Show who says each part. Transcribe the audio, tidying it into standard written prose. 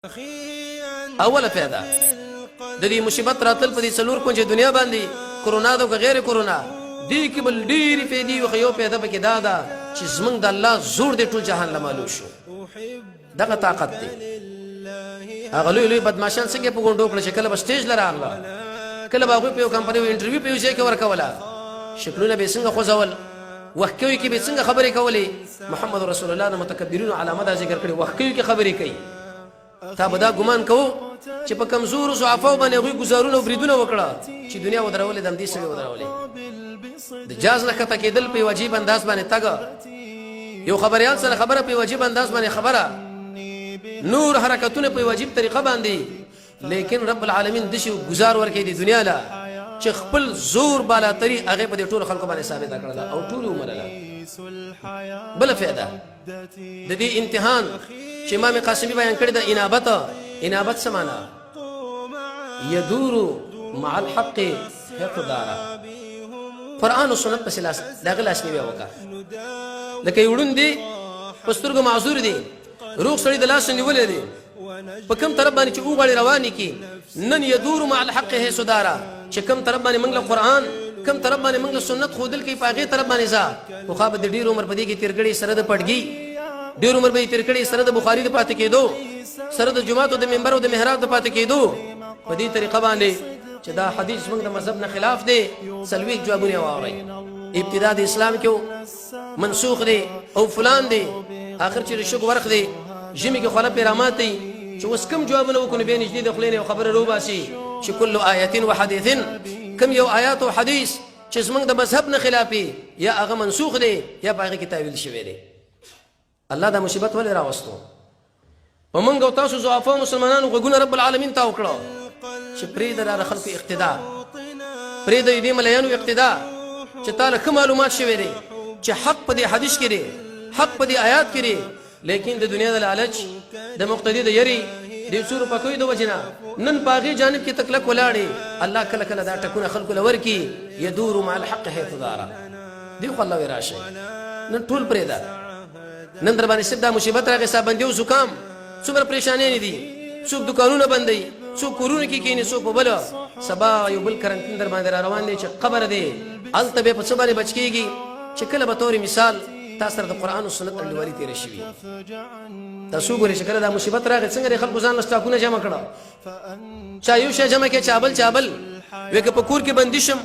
Speaker 1: اوله پیدا د دې مصیبت راتل په دې څلور کونج دنیا باندې کرونا دا او غیر کرونا دې کې بل ډېری فائدې او خيو پیدا پکې دا ده چې زمونږ د الله زور دې ټول جهان لمالو شو دغه طاقت دی هغه لوی بدمعشان څنګه په ګوندو کړ چې کله په سټیج لراغله کله به په یو کمپنی و انټرویو په یو ځای کې ورکوله شکلونه به څنګه خوځول وحکوي کې به څنګه خبرې کولې محمد رسول الله د متکبرین علامه دا ذکر کړي وحکوي کې خبرې کوي تا به دا ګمان کوو چې په کمزور ضعفاو باندې غوي گزارونه بریدونه وکړه چې دنیا ودرولې د دې سره ودرولې د جاز نه کته کېدل په واجب انداز باندې تاګه یو خبريال سره خبره په واجب انداز باندې خبره نور حرکتونه په واجب طریقه باندې لیکن رب العالمین د شي گزار ورکې د دنیا لا چې خپل زور بالا تری هغه په ټولو خلکو باندې ثابت کړل او ټول عمر له بل فائدہ د دې امتحان چې امام قاسمی بیان کړی د انابت سمانا يدور مع الحق حقدارا قران او سنت په سلاس دغه لاس نیو وکړه لکه یوړون دي پسترګو معذور دي روح سړي د لاس نیولې دي په کوم طرف باندې چې وګړي رواني کی نن يدور مع الحق حقدارا چې کوم طرف باندې موږ قرآن کوم طرف باندې موږ سنت خودل کې پاغه طرف باندې ځا خو خو د ډیر عمر په دې کې تیرګړي سره د پټګي ډیر عمر به تیرګړي سره د بخاری د پاتې کېدو سره د جمعه او د منبر او د محراب د پاتې کېدو په دې طریقه باندې چې دا حدیث موږ د مذهب نه خلاف دی سلوي جوابونه واوري ابتداء د اسلام کې منسوخ دی او فلان دی اخر چې رشوګ ورخ دی جمی کې خلا پیرامات دی چې اوس کوم جوابونه وکړي به نږدې د خلینو او خبره روباسي چې کله آیات و حدیث کم یو آیات او حدیث چې زمونږ د مذهب نه خلافي یا هغه منسوخ دی یا هغه کې تعویل شوی دی الله دا مصیبت ولې راوستو ومنګ او تاسو ضعفاء مسلمانانو غوونه رب العالمین تا وکړو چې پرې در خلکو اقتدا پرې د دې مليانو اقتدا چې تعالی کوم معلومات شوی دی چې حق په دې حدیث کې دی حق په دې آیات کې دی لیکن د دنیا د لالچ د مقتدی د یری د څورو پکوي د وجنا نن باغی جانب کې تکلک ولاړي الله کله کله دا ټکونه خلق لور کی يدور مع الحق حفظارا دی خو الله وراشي نن ټول پرې دا نن در باندې سبدا مصیبت راغی صاحب زکام څومره پریشانی نه دي څوک دکانونه بندي څوک کورونه کې کینې څوک په بل سبا یو بل کرنټین در باندې روان دي چې قبر دی التبه په څه باندې بچکیږي چې کله به تور مثال تاسو د قران او سنت انډوالي تیر شي تاسو ګورئ چې کله دا مصیبت راغی څنګه خلکو ځان لستاکونه جمع کړه چا یو شی جمع کې چابل وکه په کور کې بندي شم